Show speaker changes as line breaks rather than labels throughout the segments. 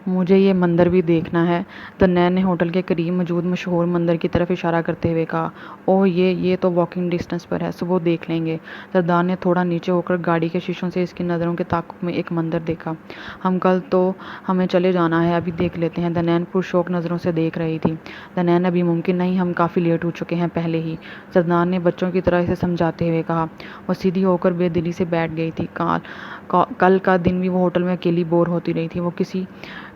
مجھے یہ مندر بھی دیکھنا ہے۔ دنین نے ہوٹل کے قریب موجود مشہور مندر کی طرف اشارہ کرتے ہوئے کہا۔ اوہ یہ تو واکنگ ڈسٹنس پر ہے، وہ دیکھ لیں گے۔ زرداد نے تھوڑا نیچے ہو کر گاڑی کے شیشوں سے اس کی نظروں کے تعاقب میں ایک مندر دیکھا۔ کل تو ہمیں چلے جانا ہے، ابھی دیکھ لیتے ہیں۔ دنین پرشوق نظروں سے دیکھ رہی تھی۔ دنین ابھی ممکن نہیں، ہم کافی لیٹ ہو چکے ہیں پہلے ہی، زرداد نے بچوں کی طرح اسے سمجھاتے ہوئے کہا۔ وہ سیدھی ہو کر بے دلی سے بیٹھ گئی تھی۔ کل کا دن بھی وہ ہوٹل میں اکیلی بور ہوتی رہی تھی۔ وہ کسی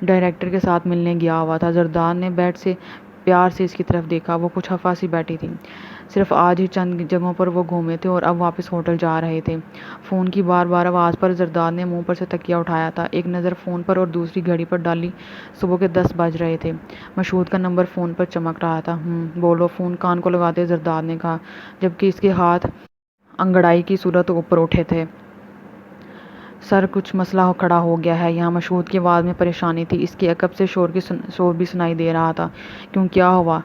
ڈائریکٹر کے ساتھ ملنے گیا ہوا تھا۔ زرداد نے بیٹھ سے پیار سے اس کی طرف دیکھا۔ وہ کچھ خفا سی بیٹھی تھی۔ صرف آج ہی چند جگہوں پر وہ گھومے تھے اور اب واپس ہوٹل جا رہے تھے۔ فون کی بار بار آواز پر زرداد نے منہ پر سے تکیہ اٹھایا تھا۔ ایک نظر فون پر اور دوسری گھڑی پر ڈالی۔ صبح کے 10 بج رہے تھے۔ مشہود کا نمبر فون پر چمک رہا تھا۔ بولو، فون کان کو لگاتے زرداد نے کہا، جبکہ اس کے ہاتھ انگڑائی کی صورت اوپر اٹھے تھے۔ سر، کچھ مسئلہ کھڑا ہو گیا ہے یہاں۔ مشہود کی آواز میں پریشانی تھی۔ اس کے عقب سے شور بھی سنائی دے رہا تھا۔ کیوں، کیا ہوا؟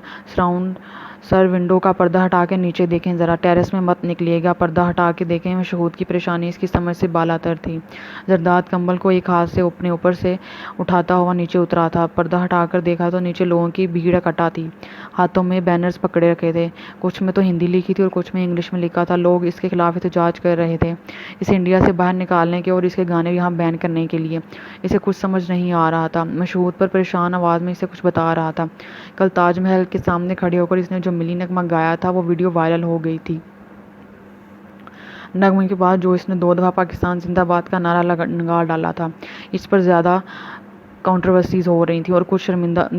سر، ونڈو کا پردہ ہٹا کے نیچے دیکھیں ذرا، ٹیرس میں مت نکلیے گا، پردہ ہٹا کے دیکھیں۔ مشہود کی پریشانی اس کی سمجھ سے بالاتر تھی۔ زرداد کمبل کو ایک ہاتھ سے اپنے اوپر سے اٹھاتا ہوا نیچے اترا تھا۔ پردہ ہٹا کر دیکھا تو نیچے لوگوں کی بھیڑ اکٹھا تھی۔ ہاتھوں میں بینرز پکڑے رکھے تھے۔ کچھ میں تو ہندی لکھی تھی اور کچھ میں انگلش میں لکھا تھا۔ لوگ اس کے خلاف احتجاج کر رہے تھے، اسے انڈیا سے باہر نکالنے کے اور اس کے گانے یہاں بین کرنے کے لیے۔ اسے کچھ سمجھ نہیں آ رہا تھا۔ مشہود پر پریشان آواز میں اسے کچھ بتا رہا تھا۔ کل تاج محل کے سامنے کھڑے ہو کر اس نے جو ملی نغمہ گایا تھا، وہ ویڈیو وائرل ہو گئی تھی۔ نغمے کے بعد جو اس نے 2 دفعہ پاکستان زندہ باد کا نعرہ لگا ڈالا تھا، اس پر زیادہ کنٹروورسیز ہو رہی تھیں اور کچھ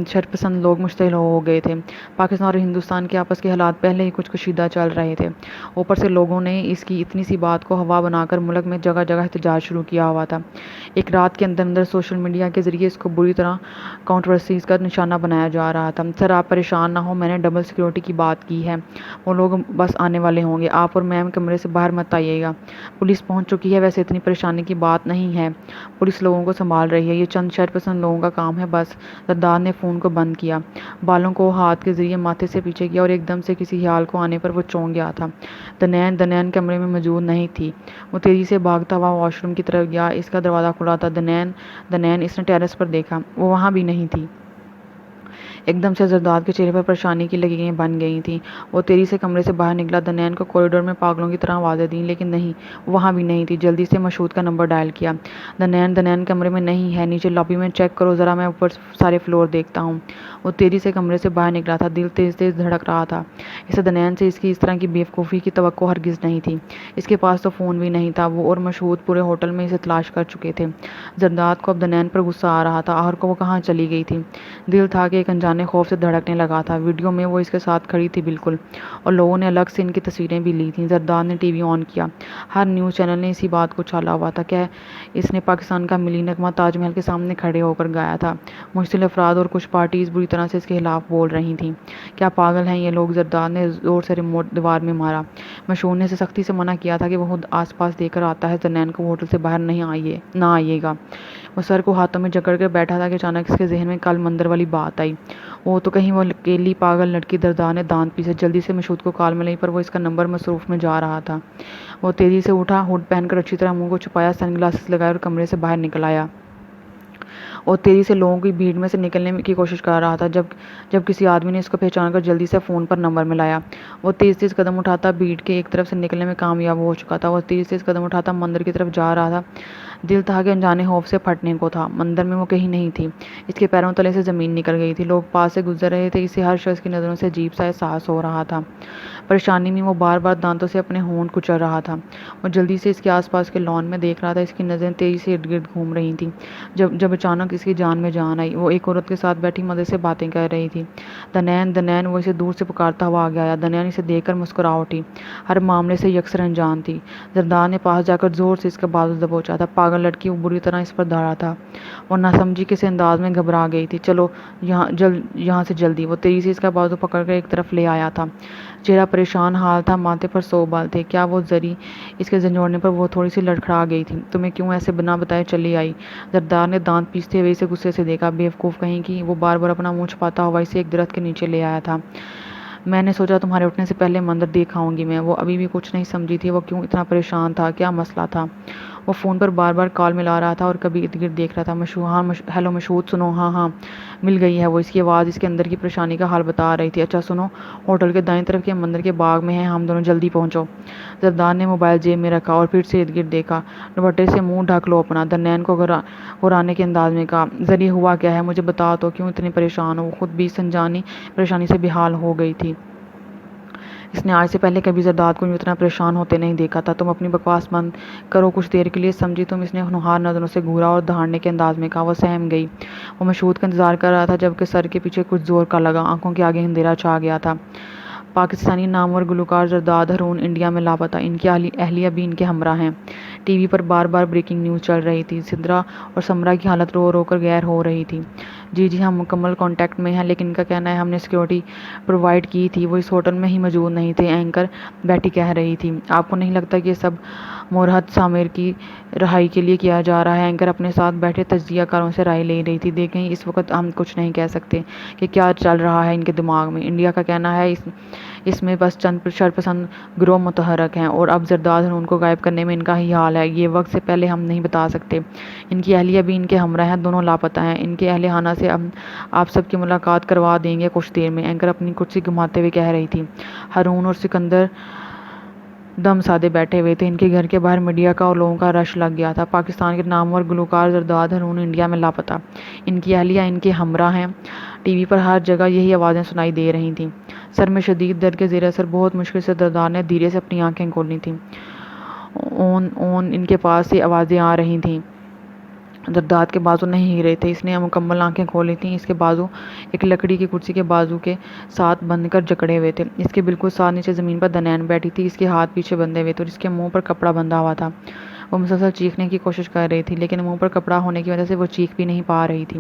شرپسند لوگ مشتعل ہو گئے تھے۔ پاکستان اور ہندوستان کے آپس کے حالات پہلے ہی کچھ کشیدہ چل رہے تھے۔ اوپر سے لوگوں نے اس کی اتنی سی بات کو ہوا بنا کر ملک میں جگہ جگہ احتجاج شروع کیا ہوا تھا۔ ایک رات کے اندر سوشل میڈیا کے ذریعے اس کو بری طرح کنٹروورسیز کا نشانہ بنایا جا رہا تھا۔ سر، آپ پریشان نہ ہوں، میں نے ڈبل سیکورٹی کی بات کی ہے، وہ لوگ بس آنے والے ہوں گے، آپ اور میم کمرے سے باہر مت آئیے گا۔ پولیس پہنچ چکی ہے، ویسے اتنی پریشانی کی بات نہیں ہے، پولیس لوگوں کو سنبھال رہی ہے، یہ چند شرپسند لوگوں کا کام ہے بس۔ زرداد نے فون کو بند کیا، بالوں کو ہاتھ کے ذریعے ماتھے سے پیچھے کیا اور ایک دم سے کسی خیال کو آنے پر وہ چونک گیا تھا۔ دنین کمرے میں موجود نہیں تھی۔ وہ تیزی سے بھاگتا ہوا واش روم کی طرف گیا۔ اس کا دروازہ کھلا تھا۔ دنین، اس نے ٹیرس پر دیکھا، وہ وہاں بھی نہیں تھی۔ ایک دم سے زرداد کے چہرے پر پریشانی کی لکیریں بن گئی تھیں۔ وہ تیزی سے کمرے سے باہر نکلا۔ دنین کو کوریڈور میں پاگلوں کی طرح آوازیں دیں، لیکن نہیں، وہاں بھی نہیں تھی۔ جلدی سے مشہود کا نمبر ڈائل کیا۔ دنین کمرے میں نہیں ہے، نیچے لابی میں چیک کرو ذرا، میں اوپر سارے فلور دیکھتا ہوں۔ وہ تیزی سے کمرے سے باہر نکلا تھا۔ دل تیز تیز دھڑک رہا تھا۔ اسے دنین سے اس طرح کی بیوقوفی کی توقع ہرگز نہیں تھی۔ اس کے پاس تو فون بھی نہیں تھا۔ وہ اور مشہود پورے ہوٹل میں اسے تلاش کر چکے تھے۔ زرداد کو اب دنین پر غصہ آ رہا تھا۔ آخر کو وہ کہاں چلی گئی تھی؟ دل تھا کہ ایک انجانے خوف سے دھڑکنے لگا تھا۔ ویڈیو میں وہ اس کے ساتھ کھڑی تھی بالکل، اور لوگوں نے الگ سے ان کی تصویریں بھی لی تھیں۔ زرداد نے ٹی وی آن کیا۔ ہر نیوز چینل نے اسی بات کو اچھالا ہوا تھا کہ اس نے پاکستان کا ملی نغمہ تاج محل کے سامنے کھڑے ہو کر گایا تھا۔ مشتعل افراد اور کچھ پارٹیز بری طرح سے اس کے خلاف بول رہی تھیں۔ کیا پاگل ہیں یہ لوگ؟ زرداد نے زور سے ریموٹ دیوار میں مارا۔ مشہور نے اسے سختی سے منع کیا تھا کہ وہ خود آس پاس دیکھ کر آتا ہے، دنین کو ہوٹل سے باہر نہ آئیے گا۔ وہ سر کو ہاتھوں میں جکڑ کر بیٹھا تھا کہ اچانک اس کے ذہن میں کل مندر والی بات آئی۔ وہ تو کہیں وہ اکیلی پاگل لڑکی۔ زرداد نے دانت پیسے۔ جلدی سے مشہود کو کال ملائی، پر وہ اس کا نمبر مصروف میں جا رہا تھا۔ وہ تیزی سے اٹھا، ہوڈ پہن کر اچھی طرح منہ کو چھپایا، سن گلاسز لگائے اور کمرے سے باہر نکل آیا۔ اور تیزی سے لوگوں کی بھیڑ میں سے نکلنے کی کوشش کر رہا تھا، جب کسی آدمی نے اس کو پہچان کر جلدی سے فون پر نمبر ملایا۔ وہ تیز قدم اٹھاتا بھیڑ کے ایک طرف سے نکلنے میں کامیاب ہو چکا تھا۔ وہ تیز قدم اٹھاتا مندر کی طرف جا رہا تھا۔ دل تھا کہ انجانے خوف سے پھٹنے کو تھا۔ مندر میں وہ کہیں نہیں تھی۔ اس کے پیروں تلے سے زمین نکل گئی تھی۔ لوگ پاس سے گزر رہے تھے۔ اسے ہر شخص کی نظروں سے عجیب سا احساس ہو رہا تھا۔ پریشانی میں وہ بار بار دانتوں سے اپنے ہونٹ کچل رہا تھا۔ وہ جلدی سے اس کے آس پاس کے لان میں دیکھ رہا تھا۔ اس کی نظریں تیزی سے ارد گرد گھوم رہی تھیں۔ جب اچانک اس کی جان میں جان آئی۔ وہ ایک عورت کے ساتھ بیٹھی مزے سے باتیں کر رہی تھی۔ دنین، وہ اسے دور سے پکارتا ہوا آگے آیا۔ دنین اسے دیکھ کر مسکرا اٹھی۔ ہر معاملے سے یکسر انجان تھی۔ زرداد نے پاس جا کر زور سے اس کا بازو دبوچا تھا۔ پاگل لڑکی وہ بری طرح اس پر دھڑا تھا۔ وہ ناسمجھی کے سے انداز میں گھبرا گئی تھی۔ چلو یہاں سے جلدی۔ وہ تیزی سے اس کا بازو پکڑ کر ایک طرف لے آیا تھا۔ چہرہ پریشان حال تھا، ماتھے پر 100 بال تھے۔ کیا وہ زری اس کے جھنجھوڑنے پر وہ تھوڑی سی لڑکھڑا گئی تھی؟ تمہیں کیوں ایسے بنا بتائے چلی آئی؟ زرداد نے دانت پیستے ہوئے اسے غصے سے دیکھا۔ بیوقوف کہیں کی! وہ بار بار اپنا منہ چھپاتا ہوا اسے ایک درخت کے نیچے لے آیا تھا۔ میں نے سوچا تمہارے اٹھنے سے پہلے مندر دیکھ آؤں گی میں۔ وہ ابھی بھی کچھ نہیں سمجھی تھی۔ وہ کیوں اتنا پریشان تھا؟ کیا مسئلہ تھا؟ وہ فون پر بار بار کال ملا رہا تھا اور کبھی ارد گرد دیکھ رہا تھا۔ ہیلو مشہود، سنو، ہاں ہاں مل گئی ہے وہ۔ اس کی آواز اس کے اندر کی پریشانی کا حال بتا رہی تھی۔ اچھا سنو، ہوٹل کے دائیں طرف کے مندر کے باغ میں ہیں ہم دونوں، جلدی پہنچو۔ زرداد نے موبائل جیب میں رکھا اور پھر سے ارد گرد دیکھا۔ دوپٹے سے منہ ڈھک لو اپنا، دنین کو غرانے کے انداز میں کہا۔ ذری ہوا کیا ہے مجھے بتا تو، کیوں اتنی پریشان ہو؟ وہ خود بھی سنجانی پریشانی سے بحال ہو گئی تھی۔ اس نے آج سے پہلے کبھی زرداد کو اتنا پریشان ہوتے نہیں دیکھا تھا۔ تم اپنی بکواس بند کرو کچھ دیر کے لیے، سمجھی تم؟ اس نے ہونہار نظروں سے گھورا اور دھاڑنے کے انداز میں کہا۔ وہ سہم گئی۔ وہ مشہود کا انتظار کر رہا تھا جبکہ سر کے پیچھے کچھ زور کا لگا، آنکھوں کے آگے اندھیرا چھا گیا تھا۔ پاکستانی نامور گلوکار زرداد ہارون انڈیا میں لاپتہ، ان کی اہلیہ بھی ان کے ہمراہ ہیں۔ ٹی وی پر بار بار بریکنگ نیوز چل رہی تھی۔ سدرا اور سمرا کی حالت رو رو کر غیر ہو رہی تھی۔ جی ہم مکمل کانٹیکٹ میں ہیں، لیکن ان کا کہنا ہے ہم نے سیکورٹی پرووائڈ کی تھی، وہ اس ہوٹل میں ہی موجود نہیں تھے۔ اینکر بیٹی کہہ رہی تھی۔ آپ کو نہیں لگتا کہ یہ سب مورحت سامر کی رہائی کے لیے کیا جا رہا ہے؟ اینکر اپنے ساتھ بیٹھے تجزیہ کاروں سے رائے لے رہی تھی۔ دیکھیں، اس وقت ہم کچھ نہیں کہہ سکتے کہ کیا چل رہا ہے ان کے دماغ میں۔ انڈیا کا کہنا ہے اس میں بس چند شرپسند گروہ متحرک ہیں، اور اب زرداد ہارون کو غائب کرنے میں ان کا ہی حال ہے۔ یہ وقت سے پہلے ہم نہیں بتا سکتے۔ ان کی اہلیہ بھی ان کے ہمراہ ہیں، دونوں لاپتہ ہیں۔ ان کے اہل خانہ سے آپ سب کی ملاقات کروا دیں گے کچھ دیر میں، اینکر اپنی کرسی گھماتے ہوئے کہہ رہی تھی۔ ہارون اور سکندر دم سادے بیٹھے ہوئے تھے۔ ان کے گھر کے باہر میڈیا کا اور لوگوں کا رش لگ گیا تھا۔ پاکستان کے نامور گلوکار زرداد ہارون انڈیا میں لاپتہ، ان کی اہلیہ ان کے ہمراہ ہیں۔ ٹی وی پر ہر جگہ یہی آوازیں سنائی دے رہی تھیں۔ سر میں شدید درد کے زیر اثر بہت مشکل سے زرداد نے دھیرے سے اپنی آنکھیں کھولی تھیں۔ اون ان کے پاس سے آوازیں آ رہی تھیں۔ زرداد کے بازو نہیں ہل رہے تھے۔ اس نے مکمل آنکھیں کھولی تھیں۔ اس کے بازو ایک لکڑی کی کرسی کے بازو کے ساتھ بندھ کر جکڑے ہوئے تھے۔ اس کے بالکل ساتھ نیچے زمین پر دنین بیٹھی تھی۔ اس کے ہاتھ پیچھے بندھے ہوئے تھے اور اس کے منہ پر کپڑا بندھا ہوا تھا۔ وہ مسلسل چیخنے کی کوشش کر رہی تھی، لیکن منہ پر کپڑا ہونے کی وجہ سے وہ چیخ بھی نہیں پا رہی تھی۔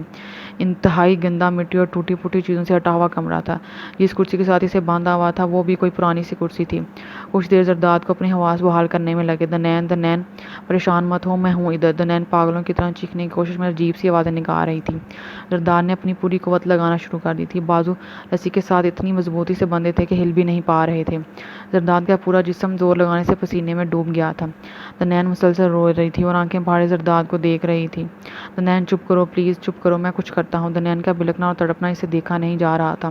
انتہائی گندا، مٹی اور ٹوٹی پھوٹی چیزوں سے ہٹا ہوا کمرہ تھا۔ جس کرسی کے ساتھ اسے باندھا ہوا تھا وہ بھی کوئی پرانی سی کرسی تھی۔ کچھ دیر زرداد کو اپنی حواس بحال کرنے میں لگے۔ دنین پریشان مت ہو، میں ہوں ادھر۔ دنین پاگلوں کی طرح چیخنے کی کوشش میں عجیب سی آوازیں نکال رہی تھی۔ زرداد نے اپنی پوری قوت لگانا شروع کر دی تھی۔ بازو رسی کے ساتھ اتنی مضبوطی سے بندھے تھے کہ ہل بھی نہیں پا رہے تھے۔ زرداد کا پورا جسم زور لگانے سے پسینے میں ڈوب گیا تھا۔ دنین مسلسل رو رہی تھی اور آنکھیں پھاڑے زرداد کو دیکھ رہی تھی۔ دنین چپ کرو پلیز، چپ کرو، میں کچھ کرتا ہوں۔ دنین کا بلکنا اور تڑپنا اسے دیکھا نہیں جا رہا تھا۔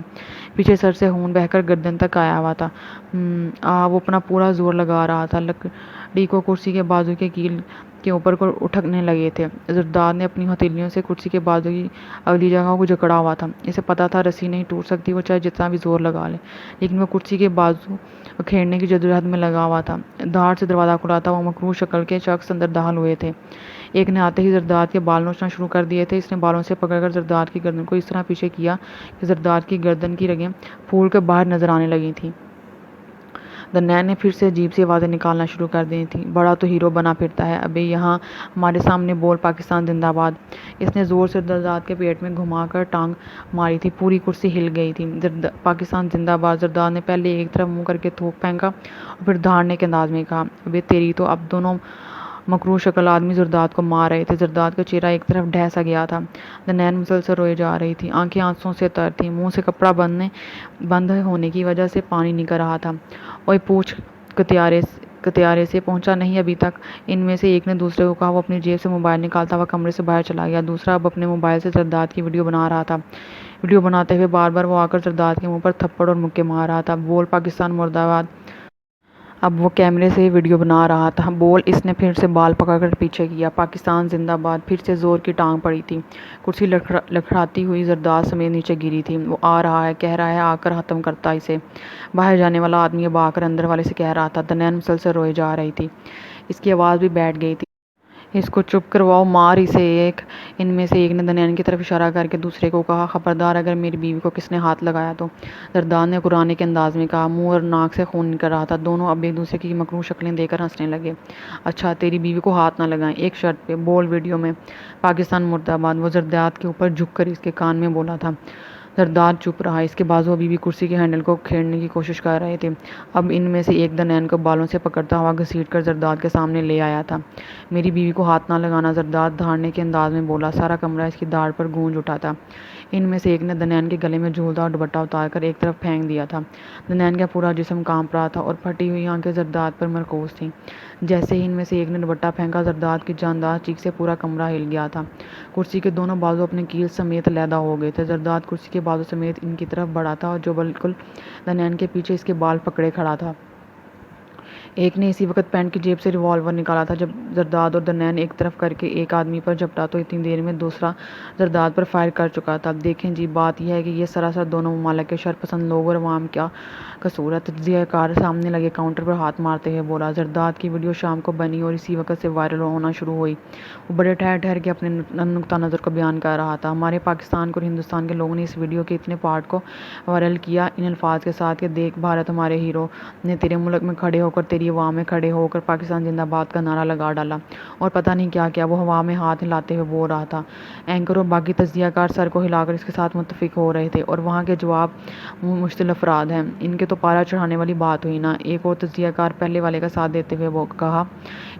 پیچھے سر سے خون بہہ کر گردن تک آیا ہوا تھا۔ وہ اپنا پورا زور لگا رہا تھا۔ لکڑی کو کرسی کے بازو کے کیل کے اوپر کو اٹھکنے لگے تھے۔ زرداد نے اپنی ہتھیلیوں سے کرسی کے بازو کی اگلی جگہ کو جکڑا ہوا تھا۔ اسے پتا تھا رسی نہیں ٹوٹ سکتی، وہ چاہے جتنا بھی زور لگا لے، لیکن وہ کرسی کے بازو کھیڑنے کی جدوجہد میں لگا ہوا تھا۔ دھاڑ سے دروازہ کھلا تھا۔ وہ مکروہ شکل کے شخص اندر داخل ہوئے تھے۔ ایک نے آتے ہی زرداد کے بال نوچنا شروع کر دیے تھے۔ اس نے بالوں سے پکڑ کر زرداد کی گردن کو اس طرح پیچھے کیا کہ زرداد کی گردن کی رگیں پھول کر باہر نظر آنے لگی تھیں۔ دنین نے پھر سے عجیب سی آوازیں نکالنا شروع کر دی تھیں۔ بڑا تو ہیرو بنا پھرتا ہے، ابے یہاں ہمارے سامنے بول پاکستان زندہ باد۔ اس نے زور سے زرداد کے پیٹ میں گھما کر ٹانگ ماری تھی۔ پوری کرسی ہل گئی تھی۔ پاکستان زندہ باد، زرداد نے پہلے ایک طرف منہ کر کے تھوک پھینکا اور پھر دھاڑنے کے انداز میں کہا۔ ابے تیری تو! اب دونوں مکروہ شکل آدمی زرداد کو مار رہے تھے۔ زرداد کا چہرہ ایک طرف ڈھہ سا گیا تھا۔ دنین مسلسل روئے جا رہی تھی، آنکھیں آنسوؤں سے تر تھیں، منہ سے کپڑا بند ہونے کی وجہ سے پانی نکل رہا تھا۔ اوئے پوچھ، کتیارے سے پہنچا نہیں ابھی تک؟ ان میں سے ایک نے دوسرے کو کہا۔ وہ اپنی جیب سے موبائل نکالتا ہوا کمرے سے باہر چلا گیا۔ دوسرا اب اپنے موبائل سے زرداد کی ویڈیو بنا رہا تھا۔ ویڈیو بناتے ہوئے بار بار وہ آ کر زرداد کے منہ پر تھپڑ اور مکے مار رہا تھا۔ بول پاکستان مرد آباد! اب وہ کیمرے سے ویڈیو بنا رہا تھا۔ بول! اس نے پھر سے بال پکڑ کر پیچھے کیا۔ پاکستان زندہ باد! پھر سے زور کی ٹانگ پڑی تھی۔ کرسی لڑکھڑاتی ہوئی زرداد سمیت نیچے گری تھی۔ وہ آ رہا ہے، کہہ رہا ہے، آ کر ختم کرتا اسے۔ باہر جانے والا آدمی اب آ کر اندر والے سے کہہ رہا تھا۔ دنین مسلسل روئے جا رہی تھی۔ اس کی آواز بھی بیٹھ گئی تھی۔ اس کو چپ کرواؤ، مار اسے! ان میں سے ایک نے دنین کی طرف اشارہ کر کے دوسرے کو کہا۔ خبردار اگر میری بیوی کو کس نے ہاتھ لگایا تو! زرداد نے غرانے کے انداز میں کہا۔ منہ اور ناک سے خون نکل رہا تھا۔ دونوں اب ایک دوسرے کی مکروہ شکلیں دیکھ کر ہنسنے لگے۔ اچھا، تیری بیوی کو ہاتھ نہ لگائیں، ایک شرط پہ۔ بول ویڈیو میں پاکستان مرد آباد! وہ زرداد کے اوپر جھک کر اس کے کان میں بولا تھا۔ زرداد چپ رہا۔ اس کے بازو ابھی بھی کرسی کے ہینڈل کو کھیڑنے کی کوشش کر رہے تھے۔ اب ان میں سے ایک دنین کو بالوں سے پکڑتا ہوا گھسیٹ کر زرداد کے سامنے لے آیا تھا۔ میری بیوی کو ہاتھ نہ لگانا، زرداد دھاڑنے کے انداز میں بولا۔ سارا کمرہ اس کی داڑھ پر گونج اٹھا تھا۔ ان میں سے ایک نے دنین کے گلے میں جھولتا اور دوپٹہ اتار کر ایک طرف پھینک دیا تھا۔ دنین کا پورا جسم کانپ رہا تھا اور پھٹی ہوئی آنکھیں زرداد پر مرکوز تھیں۔ جیسے ہی ان میں سے ایک نے دوپٹہ پھینکا، زرداد کی جاندار چیخ سے پورا کمرہ ہل گیا تھا۔ کرسی کے دونوں بازو اپنے کیل سمیت علیحدہ ہو گئے تھے۔ زرداد کرسی کے بازو سمیت ان کی طرف بڑھا تھا، جو بالکل دنان کے پیچھے اس کے بال پکڑے کھڑا تھا۔ ایک نے اسی وقت پینٹ کی جیب سے ریوالور نکالا تھا۔ جب زرداد اور دنان ایک طرف کر کے ایک آدمی پر جھپٹا تو اتنی دیر میں دوسرا زرداد پر فائر کر چکا تھا۔ دیکھیں جی، بات یہ ہے کہ یہ سراسر دونوں ممالک کے شرپسند لوگ اور عوام کا قصور ہے۔ تجزیہ کار سامنے لگے کاؤنٹر پر ہاتھ مارتے ہوئے بولا۔ زرداد کی ویڈیو شام کو بنی اور اسی وقت سے وائرل ہونا شروع ہوئی۔ وہ بڑے ٹھہر ٹھہر کے اپنے نقطہ نظر کو بیان کر رہا تھا۔ ہمارے پاکستان کو اور ہندوستان کے لوگوں نے اس ویڈیو کے اتنے پارٹ کو وائرل کیا ان الفاظ کے ساتھ کہ دیکھ بھارت ہمارے ہیرو نے تیرے ملک میں کھڑے ہو کر، تیری عوام میں کھڑے ہو کر پاکستان زندہ باد کا نعرہ لگا ڈالا، اور پتہ نہیں کیا کیا وہ ہوا میں ہاتھ ہلاتے ہوئے بول رہا تھا۔ اینکر اور باقی تجزیہ کار سر کو ہلا کر اس کے ساتھ متفق ہو رہے تھے، اور وہاں کے جواب مشتعل افراد ہیں۔ ان کے تو پارا چڑھانے والی بات ہوئی نا۔ ایک اور تجزیہ کار پہلے والے کا ساتھ دیتے ہوئے کہا،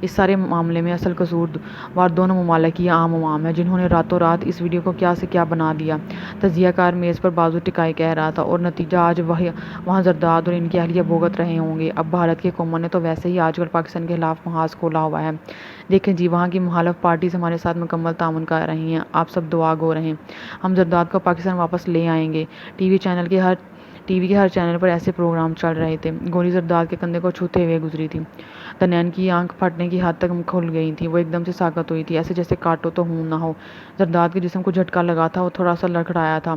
اس سارے معاملے میں اصل قصوروار دونوں ممالک کی عام عوام ہے، جنہوں نے راتوں رات اس ویڈیو کو کیا سے کیا بنا دیا۔ تجزیہ کار میز پر بازو ٹکائے کہہ رہا تھا، اور نتیجہ آج وہاں زرداد اور ان کی اہلیہ بھگت رہے ہوں گے۔ اب بھارت کی قوموں نے تو ویسے ہی آج کل پاکستان کے خلاف محاذ کھولا ہوا ہے۔ دیکھیں جی، وہاں کی مخالف پارٹیز ہمارے ساتھ مکمل تعاون کر رہی ہیں۔ آپ سب دعا گو رہیں۔ ہم زرداد کو پاکستان واپس لے آئیں گے۔ ٹی وی کے ہر چینل پر ایسے پروگرام چل رہے تھے۔ گولی زرداد کے کندھے کو چھوتے ہوئے گزری تھی۔ دنان کی آنکھ پھٹنے کی حد تک کھل گئی تھی۔ وہ ایک دم سے ساکت ہوئی تھی، ایسے جیسے کاٹو تو خون نہ ہو۔ زرداد کے جسم کو جھٹکا لگا تھا، وہ تھوڑا سا لڑکھڑایا تھا،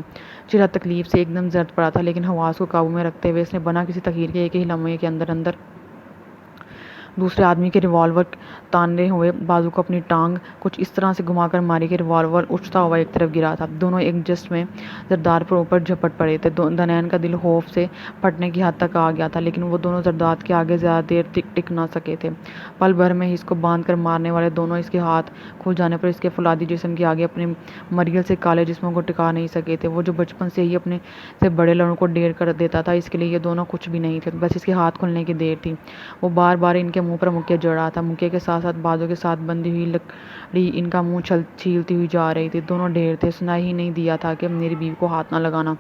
چہرہ تکلیف سے ایک دم زرد پڑا تھا، لیکن حواس کو قابو میں رکھتے ہوئے اس نے بنا کسی تاخیر کے ایک ہی لمحے کے اندر دوسرے آدمی کے ریوالور تانے ہوئے بازو کو اپنی ٹانگ کچھ اس طرح سے گھما کر ماری کہ ریوالور اچھتا ہوا ایک طرف گرا تھا۔ دونوں ایک جسٹ میں زرداد پر اوپر جھپٹ پڑے تھے۔ دنان کا دل خوف سے پھٹنے کی حد تک آ گیا تھا، لیکن وہ دونوں زرداد کے آگے زیادہ دیر ٹک نہ سکے تھے۔ پل بھر میں ہی اس کو باندھ کر مارنے والے دونوں اس کے ہاتھ کھل جانے پر اس کے فولادی جسم کے آگے اپنے مریل سے کالے جسموں کو ٹکا نہیں سکے تھے۔ وہ جو بچپن سے ہی اپنے سے بڑے لڑوں کو ڈیر کر دیتا تھا، اس کے لیے یہ دونوں کچھ بھی نہیں تھے، بس اس کے ہاتھ کھلنے کی دیر تھی۔ وہ بار بار ان کے منہ پر مکے جڑ رہا تھا۔ مکے کے ساتھ ساتھ بازو کے ساتھ بندھی ہوئی لکڑی ان کا منہ چھیلتی ہوئی جا رہی تھی۔ دونوں ڈھیر تھے، سنائی ہی نہیں دیا تھا کہ میری بیوی کو ہاتھ نہ لگانا،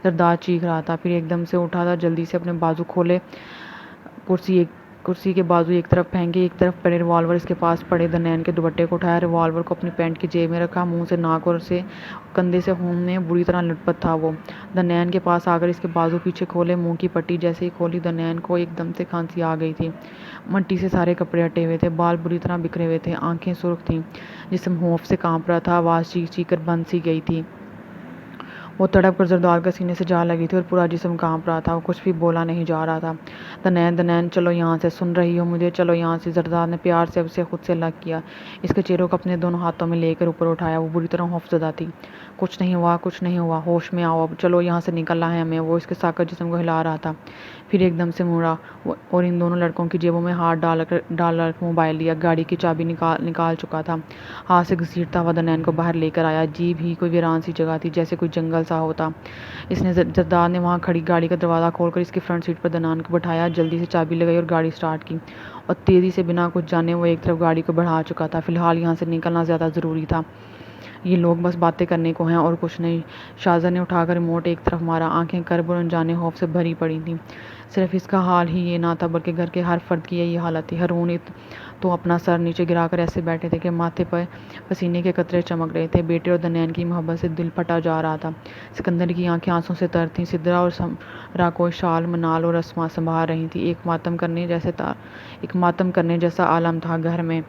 زرداد چیخ رہا تھا۔ پھر ایک دم سے اٹھا تھا، جلدی سے اپنے بازو کھولے، کرسی کے بازو ایک طرف پھینکے، ایک طرف پڑے ریوالور اس کے پاس پڑے دنان کے دوپٹے کو اٹھایا، ریوالور کو اپنی پینٹ کی جیب میں رکھا، منہ سے ناک اور کندھے سے خون میں بری طرح لٹ پٹ تھا وہ۔ دنان کے پاس آ کر اس کے بازو پیچھے کھولے، منہ کی پٹی جیسے ہی کھولی، دنان کو ایک دم سے کھانسی آ گئی تھی۔ مٹی سے سارے کپڑے ہٹے ہوئے تھے، بال بری طرح بکھرے ہوئے تھے، آنکھیں سرخ تھیں، جسم خوف سے کانپ رہا تھا، آواز چیخ چیخ کر بند سی گئی تھی۔ وہ تڑپ کر زرداد کا سینے سے جا لگی تھی اور پورا جسم کانپ رہا تھا۔ وہ کچھ بھی بولا نہیں جا رہا تھا۔ دنان چلو یہاں سے، سن رہی ہو مجھے، چلو یہاں سے۔ زرداد نے پیار سے اسے خود سے الگ کیا، اس کے چہرے کو اپنے دونوں ہاتھوں میں لے کر اوپر اٹھایا۔ وہ بری طرح خوفزدہ تھی۔ کچھ نہیں ہوا، کچھ نہیں ہوا، ہوش میں آؤ اب، چلو یہاں سے نکلنا ہے ہمیں۔ وہ اس کے ساکت جسم کو ہلا رہا تھا، پھر ایک دم سے مڑا اور ان دونوں لڑکوں کی جیبوں میں ہاتھ ڈال کر موبائل لیا، گاڑی کی چابی نکال چکا تھا، ہاتھ سے گھسیٹتا ہوا دنان کو باہر لے کر آیا۔ عجیب ہی کوئی ویران سی جگہ تھی، جیسے کوئی جنگل سا ہوتا۔ زرداد نے وہاں کھڑی گاڑی کا دروازہ کھول کر اس کی فرنٹ سیٹ پر دنان کو بٹھایا، جلدی سے چابی لگائی اور گاڑی سٹارٹ کی، اور تیزی سے بنا کچھ جانے وہ ایک طرف گاڑی کو بڑھا چکا تھا۔ فی الحال یہاں سے نکلنا زیادہ ضروری تھا، یہ لوگ بس باتیں کرنے کو ہیں اور کچھ نہیں۔ شاہزاد نے اٹھا کر ریموٹ ایک طرف مارا، آنکھیں کرب اور انجانے خوف سے بھری پڑی تھیں۔ صرف اس کا حال ہی یہ نہ تھا، بلکہ گھر کے ہر فرد کی یہی حالت تھی۔ ہارون تو اپنا سر نیچے گرا کر ایسے بیٹھے تھے کہ ماتھے پر پسینے کے قطرے چمک رہے تھے۔ بیٹے اور دنان کی محبت سے دل پھٹا جا رہا تھا۔ سکندر کی آنکھیں آنسوں سے تر تھیں۔ سدرا اور سمرا کو شال، منال اور اسما سنبھال رہی تھیں۔ ایک ماتم کرنے جیسا عالم تھا گھر میں۔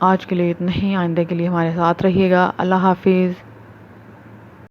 آج کے لیے اتنا ہی، آئندہ کے لیے ہمارے ساتھ رہیے گا۔ اللہ حافظ۔